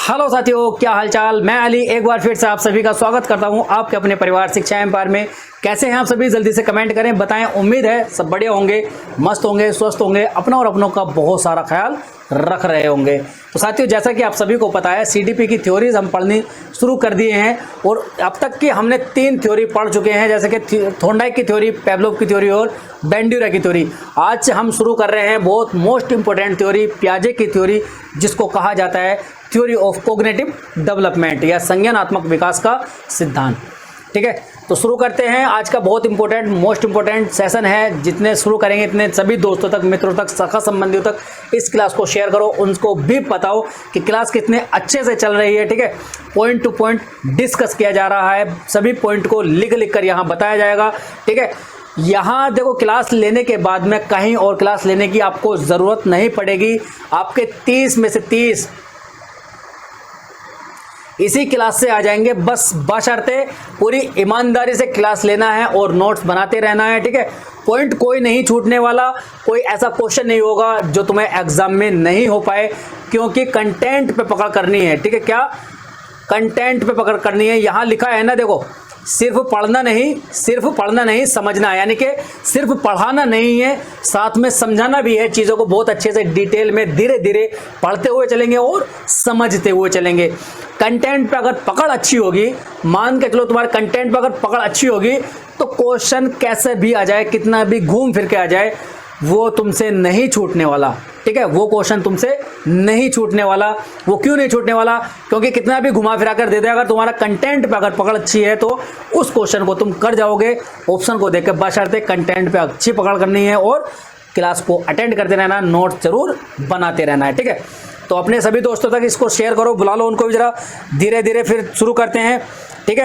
Hello साथियों, क्या हालचाल। मैं अली एक बार फिर से आप सभी का स्वागत करता हूं आपके अपने परिवार शिक्षा एम्पायर में। कैसे हैं आप सभी, जल्दी से कमेंट करें, बताएं। उम्मीद है सब बढ़िया होंगे, मस्त होंगे, स्वस्थ होंगे, अपना और अपनों का बहुत सारा ख्याल रख रहे होंगे। तो साथियों, जैसा कि आप सभी को पता है, सीडीपी की थ्योरीज हम पढ़नी शुरू कर दिए हैं और अब तक की हमने 3 थ्योरी पढ़ चुके हैं, जैसे कि थॉर्नडाइक की थ्योरी, पेवलोव की थ्योरी और बेंड्यूरा की थ्योरी। आज से हम शुरू कर रहे हैं बहुत मोस्ट इंपॉर्टेंट थ्योरी, पियाजे की थ्योरी, जिसको कहा जाता है थ्योरी ऑफ कोग्निटिव डेवलपमेंट या संज्ञानात्मक विकास का सिद्धांत। ठीक है, तो शुरू करते हैं। आज का बहुत इंपॉर्टेंट, मोस्ट इंपॉर्टेंट सेशन है। जितने शुरू करेंगे इतने सभी दोस्तों तक, मित्रों तक, सखा संबंधियों तक इस क्लास को शेयर करो, उनको भी बताओ कि क्लास कितने अच्छे से चल रही है। ठीक है, पॉइंट टू पॉइंट डिस्कस किया जा रहा है, सभी पॉइंट को लिख कर यहाँ बताया जाएगा। ठीक है, यहाँ देखो, क्लास लेने के बाद में कहीं और क्लास लेने की आपको ज़रूरत नहीं पड़ेगी। आपके 30 में से 30 इसी क्लास से आ जाएंगे, बस बशर्ते पूरी ईमानदारी से क्लास लेना है और नोट्स बनाते रहना है। ठीक है, पॉइंट कोई नहीं छूटने वाला, कोई ऐसा क्वेश्चन नहीं होगा जो तुम्हें एग्जाम में नहीं हो पाए, क्योंकि कंटेंट पे पकड़ करनी है। ठीक है, क्या कंटेंट पे पकड़ करनी है। यहाँ लिखा है ना, देखो, सिर्फ पढ़ना नहीं समझना, यानी कि सिर्फ पढ़ाना नहीं है, साथ में समझाना भी है। चीज़ों को बहुत अच्छे से डिटेल में धीरे धीरे पढ़ते हुए चलेंगे और समझते हुए चलेंगे। कंटेंट पे अगर पकड़ अच्छी होगी, मान के चलो तुम्हारे कंटेंट पे अगर पकड़ अच्छी होगी, तो क्वेश्चन कैसे भी आ जाए, कितना भी घूम फिर के आ जाए, वो तुमसे नहीं छूटने वाला। ठीक है, वो क्वेश्चन तुमसे नहीं छूटने वाला। वो क्यों नहीं छूटने वाला? क्योंकि कितना भी घुमा फिरा कर दे दे, अगर तुम्हारा कंटेंट पे अगर पकड़ अच्छी है तो उस क्वेश्चन को तुम कर जाओगे। ऑप्शन को देख के बशर्ते कंटेंट पे अच्छी पकड़ करनी है और क्लास को अटेंड करते रहना, नोट जरूर बनाते रहना है। ठीक है, तो अपने सभी दोस्तों तक इसको शेयर करो, बुला लो उनको भी जरा, धीरे धीरे फिर शुरू करते हैं। ठीक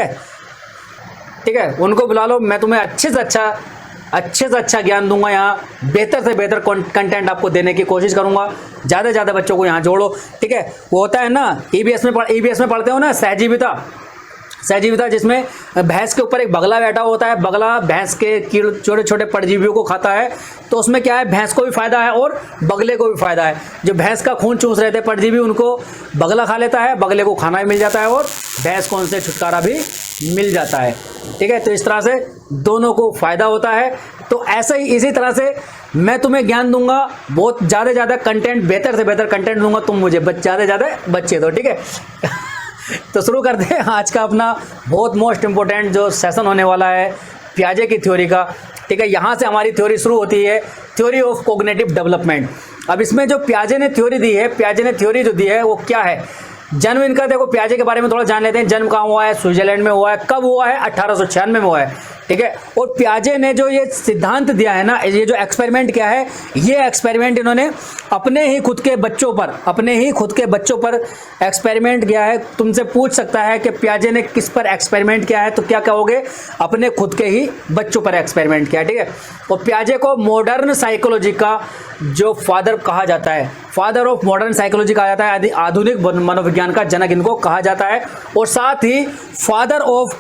है, उनको बुला लो। मैं तुम्हें अच्छे से अच्छा ज्ञान दूंगा, यहाँ बेहतर से बेहतर कंटेंट आपको देने की कोशिश करूंगा। ज़्यादा से ज़्यादा बच्चों को यहाँ जोड़ो। ठीक है, वो होता है ना, ईबीएस में पढ़ते हो ना, सहजीविता, जिसमें भैंस के ऊपर एक बगला बैठा होता है। बगला भैंस के छोटे छोटे परजीवियों को खाता है, तो उसमें क्या है, भैंस को भी फायदा है और बगले को भी फायदा है। जो भैंस का खून चूस रहे थे परजीवी, उनको बगला खा लेता है, बगले को खाना भी मिल जाता है और भैंस को उनसे छुटकारा भी मिल जाता है। ठीक है, तो इस तरह से दोनों को फायदा होता है। तो ऐसे ही इसी तरह से मैं तुम्हें ज्ञान दूंगा, बहुत ज़्यादा कंटेंट, बेहतर से बेहतर कंटेंट दूंगा, तुम मुझे ज़्यादा बच्चे दो। ठीक है तो शुरू करते हैं आज का अपना बहुत मोस्ट इंपॉर्टेंट जो सेशन होने वाला है, पियाजे की थ्योरी का। ठीक है, यहाँ से हमारी थ्योरी शुरू होती है, थ्योरी ऑफ कोग्निटिव डेवलपमेंट। अब इसमें जो पियाजे ने थ्योरी दी है, पियाजे ने थ्योरी जो दी है वो क्या है? जन्म इनका, देखो, पियाजे के बारे में थोड़ा जान लेते हैं। जन्म कहाँ हुआ है? स्विट्जरलैंड में हुआ है। कब हुआ है? 1896 में हुआ है। ठीक है, और पियाजे ने जो ये सिद्धांत दिया है ना, ये जो एक्सपेरिमेंट किया है, ये एक्सपेरिमेंट इन्होंने अपने ही खुद के बच्चों पर एक्सपेरिमेंट किया है। तुमसे पूछ सकता है कि पियाजे ने किस पर एक्सपेरिमेंट किया है, तो क्या कहोगे? अपने खुद के ही बच्चों पर एक्सपेरिमेंट किया है। ठीक है, और पियाजे को मॉडर्न साइकोलॉजी का जो फादर कहा जाता है, फादर ऑफ मॉडर्न साइकोलॉजी कहा जाता है, आधुनिक मनोविज्ञान का जनक इनको कहा जाता है। और साथ ही फादर ऑफ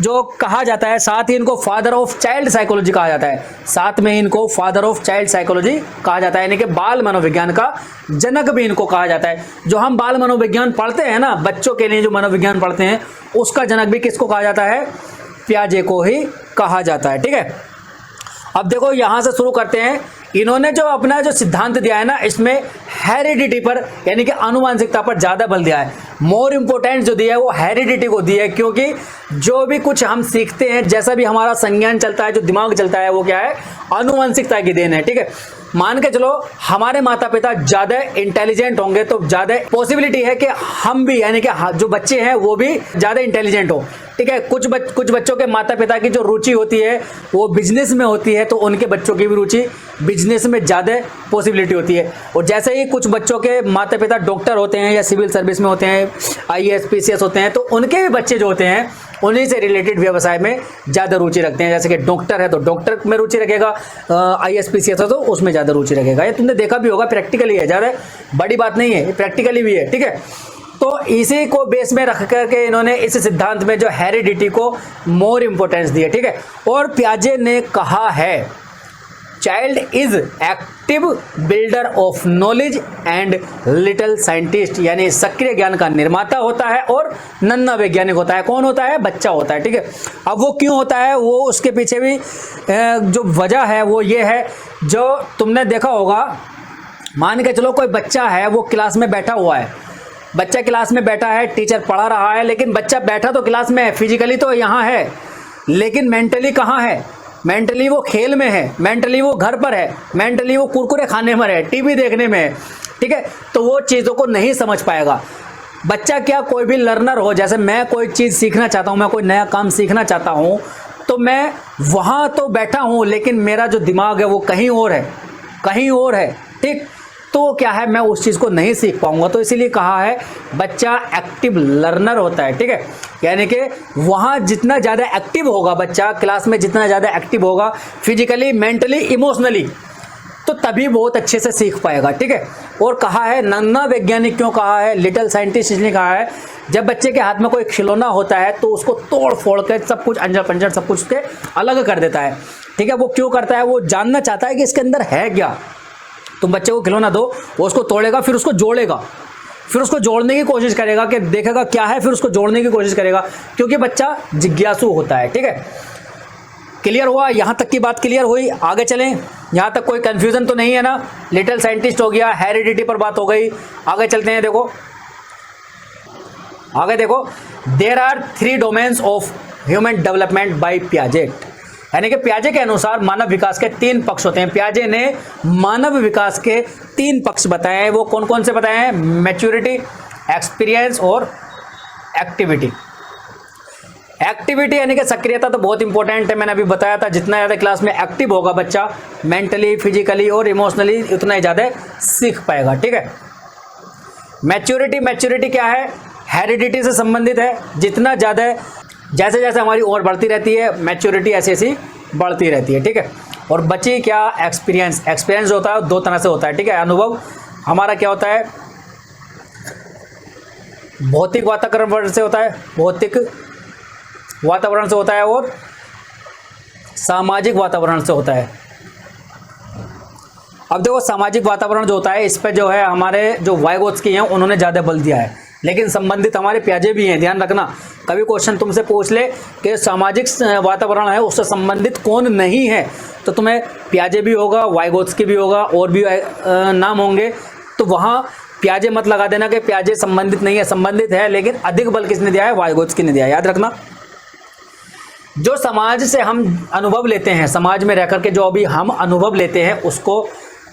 जो कहा जाता है, साथ ही इनको फादर ऑफ चाइल्ड साइकोलॉजी कहा जाता है। साथ में इनको फादर ऑफ चाइल्ड साइकोलॉजी कहा जाता है, यानी कि बाल मनोविज्ञान का जनक भी इनको कहा जाता है। जो हम बाल मनोविज्ञान पढ़ते हैं ना, बच्चों के लिए जो मनोविज्ञान पढ़ते हैं, उसका जनक भी किसको कहा जाता है? पियाजे को ही कहा जाता है। ठीक है, अब देखो, यहाँ से शुरू करते हैं। इन्होंने जो अपना जो सिद्धांत दिया है ना, इसमें हेरिडिटी पर, यानी कि आनुवंशिकता पर ज़्यादा बल दिया है। मोर इम्पोर्टेंट जो दिया है वो हेरिडिटी को दिया है, क्योंकि जो भी कुछ हम सीखते हैं, जैसा भी हमारा संज्ञान चलता है, जो दिमाग चलता है, वो क्या है? आनुवंशिकता की देन है। ठीक है, मान के चलो हमारे माता पिता ज़्यादा इंटेलिजेंट होंगे, तो ज़्यादा पॉसिबिलिटी है कि हम भी, यानी कि जो बच्चे हैं वो भी ज़्यादा इंटेलिजेंट हो। ठीक है, कुछ बच्चों के माता पिता की जो रुचि होती है वो बिजनेस में होती है, तो उनके बच्चों की भी रुचि बिजनेस में ज़्यादा पॉसिबिलिटी होती है। और जैसे ही कुछ बच्चों के माता पिता डॉक्टर होते हैं या सिविल सर्विस में होते हैं, IAS PCS होते हैं, तो उनके भी बच्चे जो होते हैं उन्हीं से रिलेटेड व्यवसाय में ज़्यादा रुचि रखते हैं। जैसे कि डॉक्टर है तो डॉक्टर में रुचि रखेगा, IAS PCS है तो उसमें ज़्यादा रुचि रखेगा। ये तुमने देखा भी होगा, प्रैक्टिकली है, ज़्यादा बड़ी बात नहीं है, प्रैक्टिकली भी है। ठीक है, तो इसी को बेस में रख करके इन्होंने इस सिद्धांत में जो हेरिडिटी को मोर इम्पोर्टेंस दी है। ठीक है, और पियाजे ने कहा है child is active active builder of knowledge and little scientist, यानी सक्रिय ज्ञान का निर्माता होता है और नन्हा वैज्ञानिक होता है। कौन होता है? बच्चा होता है, ठीक है। अब वो क्यों होता है, वो उसके पीछे भी जो वजह है वो ये है, जो तुमने देखा होगा, मान के चलो कोई बच्चा है, वो क्लास में बैठा हुआ है, बच्चा क्लास में बैठा है, टीचर पढ़ा रहा है, लेकिन बच्चा बैठा तो क्लास में है, फिजिकली तो यहाँ है, लेकिन मेंटली कहाँ है? मेंटली वो खेल में है, मेंटली वो घर पर है, मेंटली वो कुरकुरे खाने में है, टीवी देखने में है, ठीक है। तो वो चीज़ों को नहीं समझ पाएगा बच्चा। क्या कोई भी लर्नर हो, जैसे मैं कोई चीज़ सीखना चाहता हूँ, मैं कोई नया काम सीखना चाहता हूँ, तो मैं वहाँ तो बैठा हूँ, लेकिन मेरा जो दिमाग है वो कहीं और है, कहीं और है, ठीक। तो क्या है, मैं उस चीज़ को नहीं सीख पाऊंगा। तो इसीलिए कहा है बच्चा एक्टिव लर्नर होता है, ठीक है। यानी कि वहाँ जितना ज़्यादा एक्टिव होगा बच्चा, क्लास में जितना ज़्यादा एक्टिव होगा, फिजिकली, मेंटली, इमोशनली, तो तभी बहुत अच्छे से सीख पाएगा, ठीक है। और कहा है नन्हा वैज्ञानिक क्यों कहा है, लिटिल साइंटिस्ट इसलिए कहा है, जब बच्चे के हाथ में कोई खिलौना होता है तो उसको तोड़ फोड़ कर सब कुछ अंजर पंजर सब कुछ के अलग कर देता है, ठीक है। वो क्यों करता है? वो जानना चाहता है कि इसके अंदर है क्या। तुम बच्चे को खिलौना दो, वो उसको तोड़ेगा, फिर उसको जोड़ेगा, फिर उसको जोड़ने की कोशिश करेगा कि देखेगा क्या है, फिर उसको जोड़ने की कोशिश करेगा, क्योंकि बच्चा जिज्ञासु होता है, ठीक है। क्लियर हुआ? यहाँ तक की बात क्लियर हुई? आगे चलें। यहाँ तक कोई कंफ्यूजन तो नहीं है ना? लिटिल साइंटिस्ट हो गया, हेरिडिटी पर बात हो गई। आगे चलते हैं, देखो आगे देखो, there are 3 domains of human development by Piaget, यानी कि पियाजे के अनुसार मानव विकास के 3 पक्ष होते हैं। पियाजे ने मानव विकास के 3 पक्ष बताए हैं। वो कौन कौन से बताए हैं? मैच्योरिटी, एक्सपीरियंस और एक्टिविटी। एक्टिविटी यानी कि सक्रियता तो बहुत इंपॉर्टेंट है, मैंने अभी बताया था, जितना ज़्यादा क्लास में एक्टिव होगा बच्चा, मेंटली, फिजिकली और इमोशनली, उतना ही ज़्यादा सीख पाएगा, ठीक है। मैच्योरिटी क्या है? हेरिडिटी से संबंधित है। जितना ज़्यादा, जैसे जैसे हमारी उम्र बढ़ती रहती है, मैच्योरिटी ऐसी ऐसी बढ़ती रहती है, ठीक है। और बची क्या? एक्सपीरियंस होता है 2 तरह से होता है, ठीक है। अनुभव हमारा क्या होता है? भौतिक वातावरण से होता है, भौतिक वातावरण से होता है, और सामाजिक वातावरण से होता है। अब देखो, सामाजिक वातावरण जो होता है, इस पर जो है हमारे जो वाइगोत्स्की हैं उन्होंने ज़्यादा बल दिया है, लेकिन संबंधित हमारे पियाजे भी हैं। ध्यान रखना, कभी क्वेश्चन तुमसे पूछ ले कि सामाजिक वातावरण है, उससे संबंधित कौन नहीं है, तो तुम्हें पियाजे भी होगा, वाइगोत्स्की भी होगा, और भी नाम होंगे, तो वहाँ पियाजे मत लगा देना कि पियाजे संबंधित नहीं है, संबंधित है, लेकिन अधिक बल किसने दिया है? वाइगोत्स्की ने दिया है। याद रखना, जो समाज से हम अनुभव लेते हैं, समाज में रह करके जो अभी हम अनुभव लेते हैं, उसको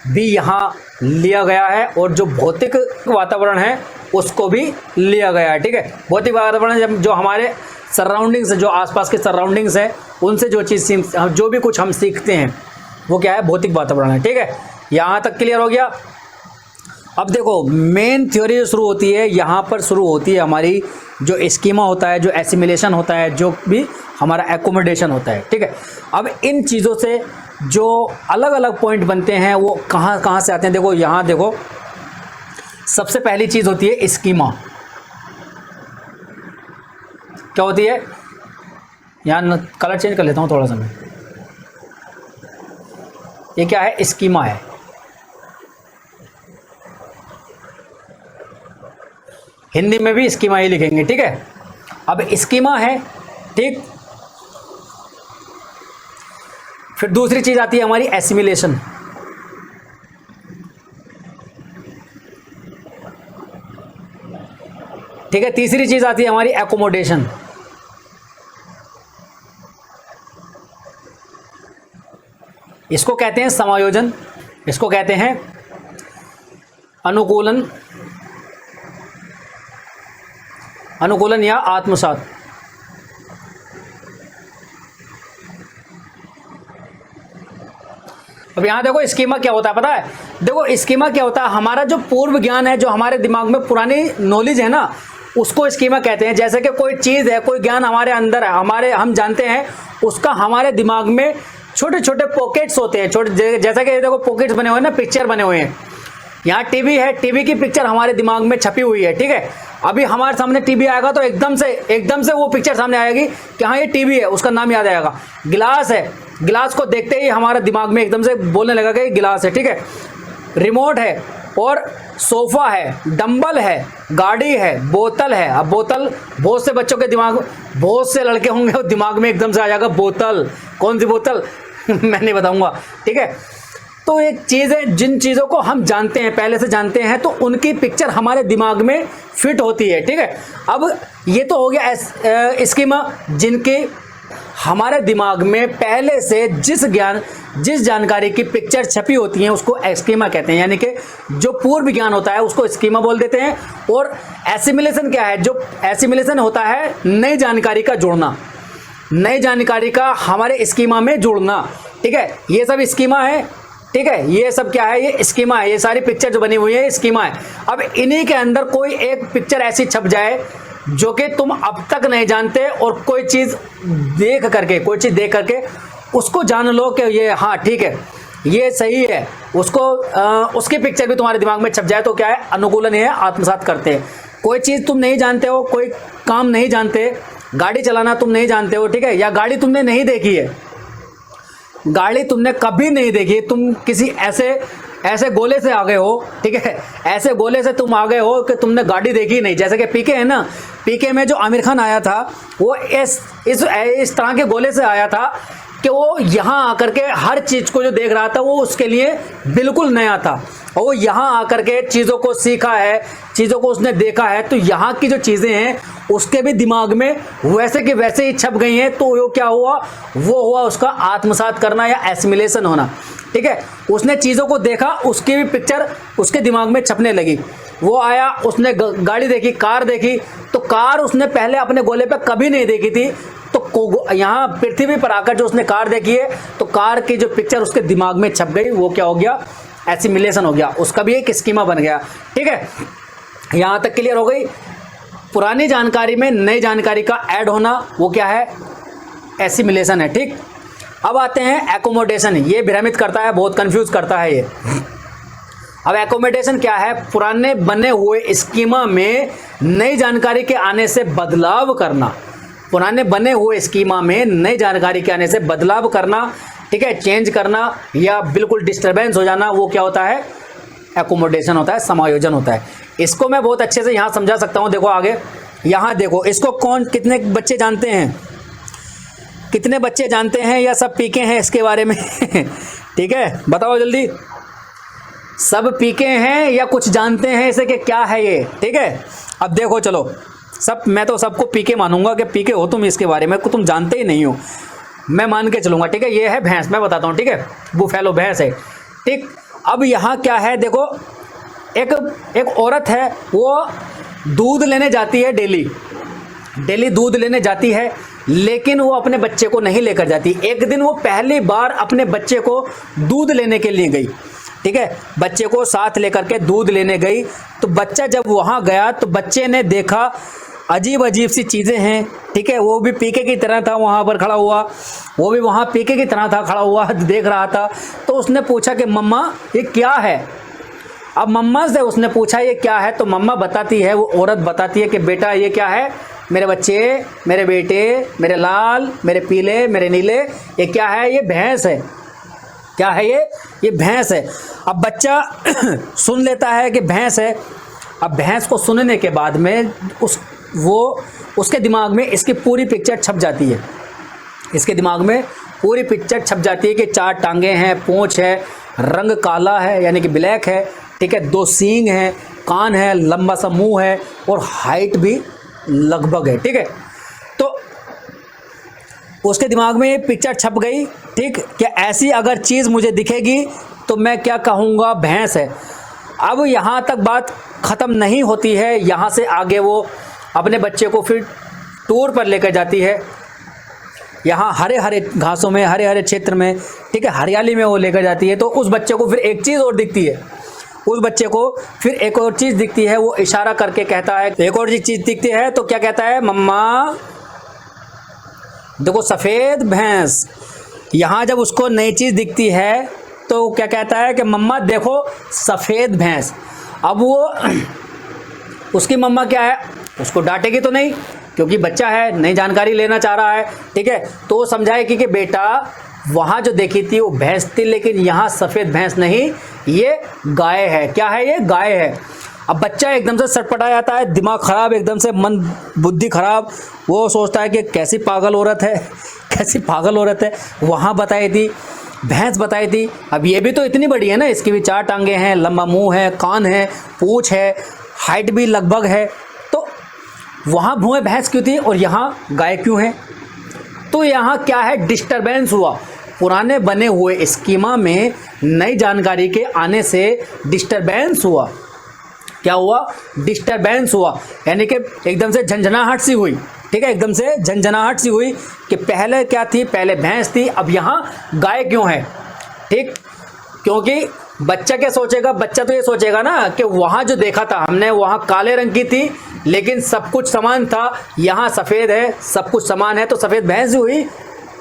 भी यहाँ लिया गया है, और जो भौतिक वातावरण है उसको भी लिया गया है, ठीक है। भौतिक वातावरण जो हमारे सराउंडिंग्स, जो आसपास के सराउंडिंग्स है, उनसे जो चीज़ जो भी कुछ हम सीखते हैं वो क्या है? भौतिक वातावरण है, ठीक है। यहाँ तक क्लियर हो गया? अब देखो, मेन थ्योरी जो शुरू होती है, यहाँ पर शुरू होती है हमारी जो स्कीमा होता है, जो एसिमिलेशन होता है, जो भी हमारा एकोमोडेशन होता है, ठीक है। अब इन चीज़ों से जो अलग अलग पॉइंट बनते हैं वो कहाँ कहाँ से आते हैं? देखो, यहाँ देखो, सबसे पहली चीज़ होती है स्कीमा। क्या होती है? यहाँ कलर चेंज कर लेता हूँ थोड़ा सा मैं। ये क्या है? स्कीमा है। हिंदी में भी स्कीमा ही लिखेंगे, ठीक है। अब स्कीमा है, ठीक। फिर दूसरी चीज आती है हमारी एसिमिलेशन। ठीक है। तीसरी चीज आती है हमारी एकोमोडेशन। इसको कहते हैं समायोजन, इसको कहते हैं अनुकूलन, अनुकूलन या आत्मसात। अब यहां देखो स्कीमा क्या होता है पता है? देखो स्कीमा क्या होता है, हमारा जो पूर्व ज्ञान है, जो हमारे दिमाग में पुरानी नॉलेज है ना, उसको स्कीमा कहते हैं। जैसे कि कोई चीज़ है, कोई ज्ञान हमारे अंदर है, हमारे हम जानते हैं, उसका हमारे दिमाग में छोटे छोटे पॉकेट्स होते हैं, छोटे, जैसा कि देखो पॉकेट्स बने हुए हैं ना, पिक्चर बने हुए हैं। यहाँ टीवी है, टीवी की पिक्चर हमारे दिमाग में छपी हुई है, ठीक है। अभी हमारे सामने टीवी आएगा तो एकदम से वो पिक्चर सामने आएगी कि हाँ ये टीवी है, उसका नाम याद आएगा। गिलास है, गिलास को देखते ही हमारा दिमाग में एकदम से बोलने लगा कि गिलास है, ठीक है। रिमोट है और सोफा है, डंबल है, गाड़ी है, बोतल है। अब बोतल बहुत से बच्चों के दिमाग, बहुत से लड़के होंगे और दिमाग में एकदम से आ जाएगा बोतल, कौन सी बोतल मैं नहीं बताऊंगा, ठीक है। तो एक चीज़ है, जिन चीज़ों को हम जानते हैं, पहले से जानते हैं, तो उनकी पिक्चर हमारे दिमाग में फिट होती है, ठीक है। अब ये तो हो गया स्कीमा, जिनके हमारे दिमाग में पहले से जिस जानकारी की पिक्चर छपी होती है उसको स्कीमा कहते हैं, यानी कि जो पूर्व ज्ञान होता है उसको स्कीमा बोल देते हैं। और एसिमिलेशन क्या है? जो एसिमिलेशन होता है नई जानकारी का जोड़ना, नई जानकारी का हमारे स्कीमा में जोड़ना, ठीक है। ये सब स्कीमा है, ठीक है। ये सब क्या है? ये स्कीमा है। ये सारी पिक्चर जो बनी हुई है स्कीमा है। अब इन्हीं के अंदर कोई एक पिक्चर ऐसी छप जाए जो कि तुम अब तक नहीं जानते, और कोई चीज़ देख करके उसको जान लो कि ये हाँ ठीक है, ये सही है, उसको उसकी पिक्चर भी तुम्हारे दिमाग में छप जाए, तो क्या है? अनुकूलन है, आत्मसात करते हैं। कोई चीज़ तुम नहीं जानते हो, कोई काम नहीं जानते, गाड़ी चलाना तुम नहीं जानते हो, ठीक है, या गाड़ी तुमने नहीं देखी है, गाड़ी तुमने कभी नहीं देखी, तुम किसी ऐसे गोले से आ गए हो, ठीक है, ऐसे गोले से तुम आ गए हो कि तुमने गाड़ी देखी नहीं। जैसे कि पीके है ना, पीके में जो आमिर खान आया था वो इस तरह के गोले से आया था कि वो यहाँ आकर के हर चीज़ को जो देख रहा था वो उसके लिए बिल्कुल नया था, और वो यहाँ आकर के चीज़ों को सीखा है, चीज़ों को उसने देखा है, तो यहाँ की जो चीज़ें हैं उसके भी दिमाग में वैसे के वैसे ही छप गई हैं। तो वो क्या हुआ? वो हुआ उसका आत्मसात करना या एसिमिलेशन होना, ठीक है। उसने चीज़ों को देखा, उसकी भी पिक्चर उसके दिमाग में छपने लगी। वो आया, उसने गाड़ी देखी, कार देखी, तो कार उसने पहले अपने गोले पे कभी नहीं देखी थी, तो यहाँ पृथ्वी पर आकर जो उसने कार देखी है, तो कार की जो पिक्चर उसके दिमाग में छप गई, वो क्या हो गया? एसिमिलेशन हो गया, उसका भी एक स्कीमा बन गया, ठीक है। यहाँ तक क्लियर हो गई? पुरानी जानकारी में नई जानकारी का ऐड होना, वो क्या है? एसिमिलेशन है, ठीक। अब आते हैं एकोमोडेशन। ये भ्रमित करता है, बहुत कंफ्यूज करता है ये। अब एकोमोडेशन क्या है? पुराने बने हुए स्कीमा में नई जानकारी के आने से बदलाव करना, पुराने बने हुए स्कीमा में नई जानकारी के आने से बदलाव करना, ठीक है, चेंज करना या बिल्कुल डिस्टर्बेंस हो जाना, वो क्या होता है? एकोमोडेशन होता है, समायोजन होता है। इसको मैं बहुत अच्छे से यहाँ समझा सकता हूँ। देखो आगे, यहाँ देखो, इसको कितने बच्चे जानते हैं? कितने बच्चे जानते हैं या सब पीके हैं इसके बारे में? ठीक है, बताओ जल्दी। सब पीके हैं या कुछ जानते हैं इसे कि क्या है ये? ठीक है, अब देखो, चलो सब, मैं तो सबको पीके मानूंगा कि पीके हो तुम, इसके बारे में तुम जानते ही नहीं हो, मैं मान के चलूंगा, ठीक है। ये है भैंस, मैं बताता हूँ, ठीक है, बुफेलो भैंस है, ठीक। अब यहाँ क्या है? देखो, एक औरत है, वो दूध लेने जाती है, डेली दूध लेने जाती है, लेकिन वो अपने बच्चे को नहीं लेकर जाती। एक दिन वो पहली बार अपने बच्चे को दूध लेने के लिए गई, ठीक है, बच्चे को साथ लेकर के दूध लेने गई। तो बच्चा जब वहाँ गया तो बच्चे ने देखा अजीब अजीब सी चीज़ें हैं, ठीक है। वो भी पीके की तरह था वहाँ पर खड़ा हुआ, वो भी वहाँ पीके की तरह था खड़ा हुआ, देख रहा था। तो उसने पूछा कि मम्मा ये क्या है? अब मम्मा से उसने पूछा ये क्या है, तो मम्मा बताती है, वो औरत बताती है कि बेटा ये क्या है? मेरे बच्चे, मेरे बेटे, मेरे लाल, मेरे पीले, मेरे नीले, ये क्या है? ये भैंस है। क्या है ये भैंस है। अब बच्चा सुन लेता है कि भैंस है। अब भैंस को सुनने के बाद में उसके दिमाग में इसकी पूरी पिक्चर छप जाती है, इसके दिमाग में पूरी पिक्चर छप जाती है कि 4 टांगे हैं, पूंछ है, रंग काला है यानी कि ब्लैक है, ठीक है, 2 सींग हैं, कान है, लंबा सा मुंह है और हाइट भी लगभग है, ठीक है। तो उसके दिमाग में ये पिक्चर छप गई, ठीक, कि ऐसी अगर चीज़ मुझे दिखेगी तो मैं क्या कहूँगा? भैंस है। अब यहाँ तक बात ख़त्म नहीं होती है, यहाँ से आगे वो अपने बच्चे को फिर टूर पर लेकर जाती है, यहाँ हरे हरे घासों में, हरे हरे क्षेत्र में, ठीक है, हरियाली में वो लेकर जाती है। तो उस बच्चे को फिर एक चीज़ और दिखती है, उस बच्चे को फिर एक और चीज़ दिखती है, वो इशारा करके कहता है, एक और चीज़ दिखती है, तो क्या कहता है? मम्मा देखो सफ़ेद भैंस। यहाँ जब उसको नई चीज़ दिखती है तो क्या कहता है कि मम्मा देखो सफ़ेद भैंस। अब वो उसकी मम्मा क्या है, उसको डांटेगी तो नहीं, क्योंकि बच्चा है, नई जानकारी लेना चाह रहा है, ठीक है। तो वो समझाएगी कि बेटा वहाँ जो देखी थी वो भैंस थी, लेकिन यहाँ सफ़ेद भैंस नहीं, ये गाय है। क्या है? ये गाय है। अब बच्चा एकदम से सटपटा जाता है, दिमाग ख़राब, एकदम से मन बुद्धि ख़राब, वो सोचता है कि कैसी पागल औरत है, कैसी पागल औरत है। वहाँ बताई थी, भैंस बताई थी। अब ये भी तो इतनी बड़ी है ना, इसकी भी 4 टांगे हैं, लंबा मुंह है, कान है, पूँछ है, हाइट भी लगभग है। तो वहाँ भूए भैंस क्यों थी और यहाँ गाय क्यों है? तो यहाँ क्या है? डिस्टरबेंस हुआ। पुराने बने हुए स्कीमा में नई जानकारी के आने से डिस्टरबेंस हुआ। क्या हुआ? डिस्टरबेंस हुआ, यानी कि एकदम से झंझनाहट सी हुई। ठीक है, एकदम से झंझनाहट सी हुई कि पहले क्या थी? पहले भैंस थी, अब यहाँ गाय क्यों है? ठीक, क्योंकि बच्चा क्या सोचेगा? बच्चा तो ये सोचेगा ना कि वहाँ जो देखा था हमने, वहाँ काले रंग की थी, लेकिन सब कुछ समान था, यहाँ सफ़ेद है, सब कुछ समान है, तो सफ़ेद भैंस ही हुई,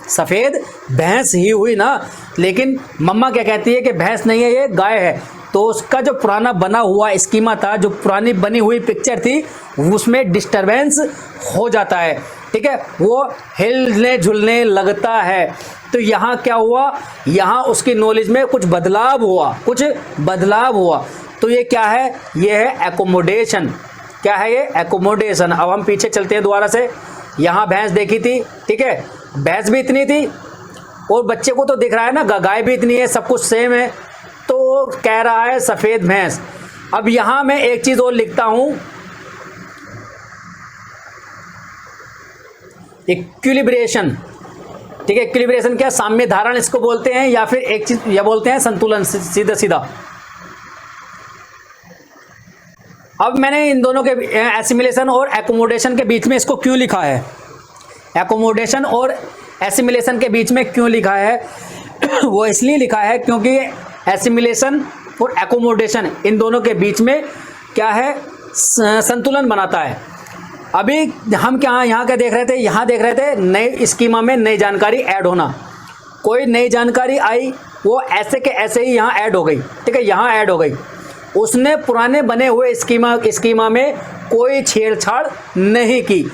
सफ़ेद भैंस ही हुई ना। लेकिन मम्मा क्या कहती है कि भैंस नहीं है, ये गाय है। तो उसका जो पुराना बना हुआ स्कीमा था, जो पुरानी बनी हुई पिक्चर थी, उसमें डिस्टरबेंस हो जाता है। ठीक है, वो हिलने झुलने लगता है। तो यहाँ क्या हुआ? यहाँ उसकी नॉलेज में कुछ बदलाव हुआ, कुछ बदलाव हुआ। तो ये क्या है? ये है एकोमोडेशन। क्या है ये? एकोमोडेशन। अब हम पीछे चलते हैं दोबारा से। यहाँ भैंस देखी थी, ठीक है, भैंस भी इतनी थी और बच्चे को तो दिख रहा है ना गाय भी इतनी है, सब कुछ सेम है, तो कह रहा है सफ़ेद भैंस। अब यहाँ मैं एक चीज़ और लिखता हूँ, इक्विलिब्रेशन। ठीक है, इक्विलिब्रेशन क्या? साम्य धारण इसको बोलते हैं, या फिर एक चीज़ यह बोलते हैं संतुलन, सीधा सीधा। अब मैंने इन दोनों के एसिमिलेशन और एकोमोडेशन के बीच में इसको क्यों लिखा है? एकोमोडेशन और एसिमिलेशन के बीच में क्यों लिखा है? वो इसलिए लिखा है क्योंकि एसिमिलेशन और एकोमोडेशन इन दोनों के बीच में क्या है? संतुलन बनाता है। अभी हम क्या यहाँ क्या देख रहे थे? यहाँ देख रहे थे नई स्कीमा में नई जानकारी ऐड होना। कोई नई जानकारी आई, वो ऐसे के ऐसे ही यहाँ ऐड हो गई। ठीक है, यहाँ ऐड हो गई। उसने पुराने बने हुए स्कीमा में कोई छेड़छाड़ नहीं की।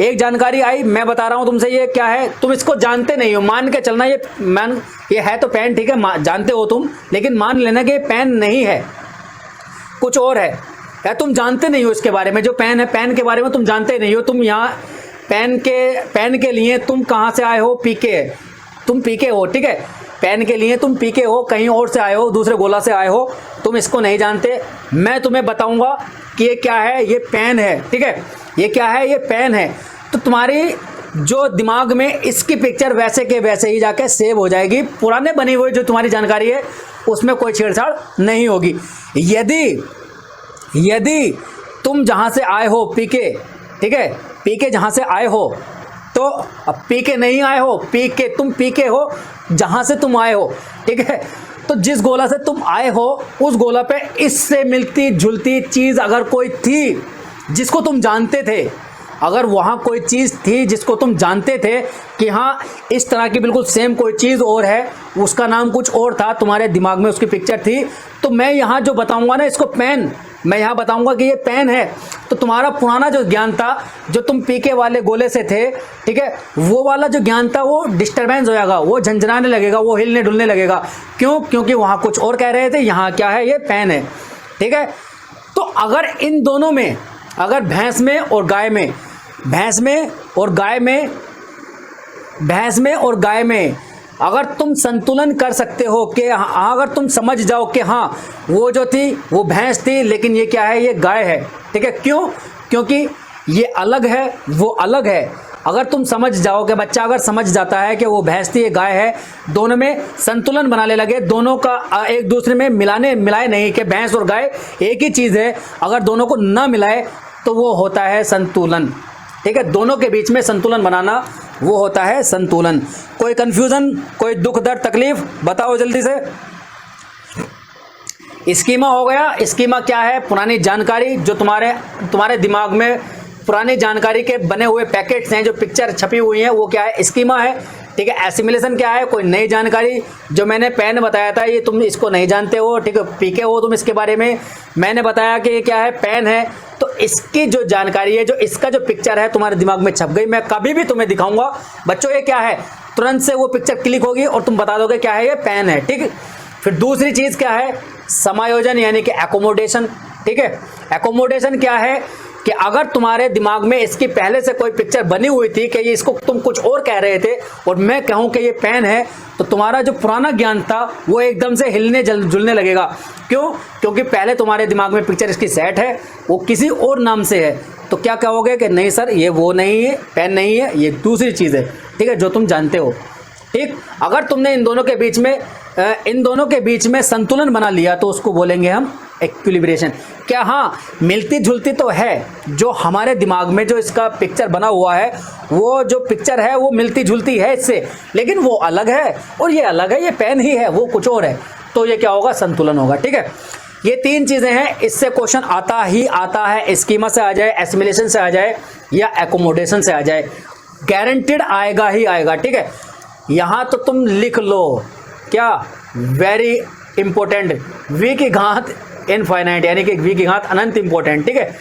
एक जानकारी आई, मैं बता रहा हूँ तुमसे, ये क्या है? तुम इसको जानते नहीं हो, मान के चलना ये है तो पेन, ठीक है, जानते हो तुम, लेकिन मान लेना कि ये पेन नहीं है, कुछ और है, या तुम जानते नहीं हो इसके बारे में। जो पेन है, पेन के बारे में तुम जानते नहीं हो। तुम यहाँ पेन के लिए तुम कहाँ से आए हो? पीके, तुम पीके हो। ठीक है, पेन के लिए तुम पीके हो, कहीं और से आए हो, दूसरे गोला से आए हो, तुम इसको नहीं जानते। मैं तुम्हें बताऊंगा कि ये क्या है? ये पेन है। ठीक है, ये क्या है? ये पेन है। तो तुम्हारी जो दिमाग में इसकी पिक्चर वैसे के वैसे ही जाके सेव हो जाएगी। पुराने बनी हुई जो तुम्हारी जानकारी है उसमें कोई छेड़छाड़ नहीं होगी। यदि तुम जहाँ से आए हो पीके, ठीक है, पीके जहाँ से आए हो, तो अब पीके नहीं आए हो, तुम पीके हो जहाँ से तुम आए हो। ठीक है, तो जिस गोला से तुम आए हो उस गोला पे इससे मिलती जुलती चीज़ अगर कोई थी जिसको तुम जानते थे, अगर वहाँ कोई चीज़ थी जिसको तुम जानते थे कि हाँ इस तरह की बिल्कुल सेम कोई चीज़ और है, उसका नाम कुछ और था, तुम्हारे दिमाग में उसकी पिक्चर थी, तो मैं यहाँ जो बताऊँगा ना, इसको पेन, मैं यहाँ बताऊँगा कि ये पेन है। तो तुम्हारा पुराना जो ज्ञान था, जो तुम पीके वाले गोले से थे, ठीक है, वो वाला जो ज्ञान था वो डिस्टर्बेंस हो जाएगा, वो झंझनाने लगेगा, वो हिलने डुलने लगेगा। क्यों? क्योंकि वहाँ कुछ और कह रहे थे, यहाँ क्या है? ये पेन है। ठीक है, तो अगर इन दोनों में, अगर भैंस में और गाय में, भैंस में और गाय में अगर तुम संतुलन कर सकते हो कि अगर तुम समझ जाओ कि हाँ वो जो थी वो भैंस थी, लेकिन ये क्या है? ये गाय है। ठीक है, क्यों? क्योंकि ये अलग है, वो अलग है। अगर तुम समझ जाओ कि बच्चा अगर समझ जाता है कि वो भैंस थी, ये गाय है, दोनों में संतुलन बनाने लगे, दोनों का एक दूसरे में मिलाए नहीं कि भैंस और गाय एक ही चीज़ है, अगर दोनों को ना मिलाए तो वो होता है संतुलन। ठीक है, दोनों के बीच में संतुलन बनाना वो होता है संतुलन। कोई कंफ्यूजन, कोई दुख दर्द तकलीफ बताओ जल्दी से। स्कीमा हो गया। स्कीमा क्या है? पुरानी जानकारी जो तुम्हारे दिमाग में पुरानी जानकारी के बने हुए पैकेट्स हैं, जो पिक्चर छपी हुई हैं, वो क्या है? स्कीमा है। ठीक है, एसिमिलेशन क्या है? कोई नई जानकारी, जो मैंने पेन बताया था, ये तुम इसको नहीं जानते हो, ठीक है, पीके हो तुम इसके बारे में, मैंने बताया कि ये क्या है? पेन है। तो इसकी जो जानकारी है, जो इसका जो पिक्चर है तुम्हारे दिमाग में छप गई, मैं कभी भी तुम्हें दिखाऊंगा बच्चों ये क्या है, तुरंत से वो पिक्चर क्लिक होगी और तुम बता दोगे क्या है, ये पेन है। ठीक। फिर दूसरी चीज क्या है, समायोजन यानी कि एकोमोडेशन। ठीक है, एकोमोडेशन क्या है कि अगर तुम्हारे दिमाग में इसकी पहले से कोई पिक्चर बनी हुई थी कि ये इसको तुम कुछ और कह रहे थे और मैं कहूं कि ये पेन है, तो तुम्हारा जो पुराना ज्ञान था वो एकदम से हिलने जुलने लगेगा। क्यों? क्योंकि पहले तुम्हारे दिमाग में पिक्चर इसकी सेट है, वो किसी और नाम से है। तो क्या कहोगे कि नहीं सर ये वो नहीं है, पेन नहीं है, ये दूसरी चीज़ है। ठीक है, जो तुम जानते हो। ठीक, अगर तुमने इन दोनों के बीच में संतुलन बना लिया तो उसको बोलेंगे हम इक्विलिब्रेशन। क्या हाँ, मिलती जुलती तो है, जो हमारे दिमाग में जो इसका पिक्चर बना हुआ है, वो जो पिक्चर है वो मिलती जुलती है इससे, लेकिन वो अलग है और ये अलग है, ये पेन ही है, वो कुछ और है। तो ये क्या होगा, संतुलन होगा। ठीक है, ये तीन चीजें हैं, इससे क्वेश्चन आता ही आता है। स्कीमा से आ जाए, एसिमिलेशन से आ जाए या एकोमोडेशन से आ जाए, गारंटेड आएगा ही आएगा। ठीक है, यहां तो तुम लिख लो क्या, वेरी इंपॉर्टेंट, v की घात इनफाइनाइट यानी कि v की घात अनंत इंपॉर्टेंट। ठीक है,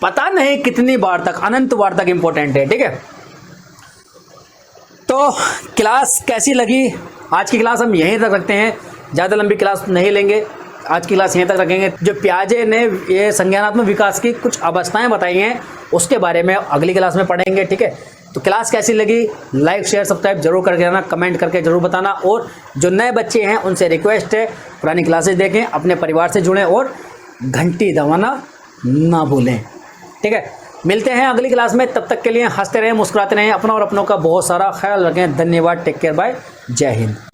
पता नहीं कितनी बार तक, अनंत बार तक इंपॉर्टेंट है। ठीक है, तो क्लास कैसी लगी? आज की क्लास हम यहीं तक रखते हैं, ज़्यादा लंबी क्लास नहीं लेंगे, आज की क्लास यहीं तक रखेंगे। जो पियाजे ने ये संज्ञानात्मक विकास की कुछ अवस्थाएं बताई हैं उसके बारे में अगली क्लास में पढ़ेंगे। ठीक है, तो क्लास कैसी लगी, लाइक शेयर सब्सक्राइब जरूर करके रहना, कमेंट करके जरूर बताना। और जो नए बच्चे हैं उनसे रिक्वेस्ट है, पुरानी क्लासेस देखें, अपने परिवार से जुड़ें और घंटी दबाना ना भूलें। ठीक है, मिलते हैं अगली क्लास में, तब तक के लिए हंसते रहें, मुस्कुराते रहें, अपना और अपनों का बहुत सारा ख्याल रखें। धन्यवाद, टेक केयर, बाय, जय हिंद।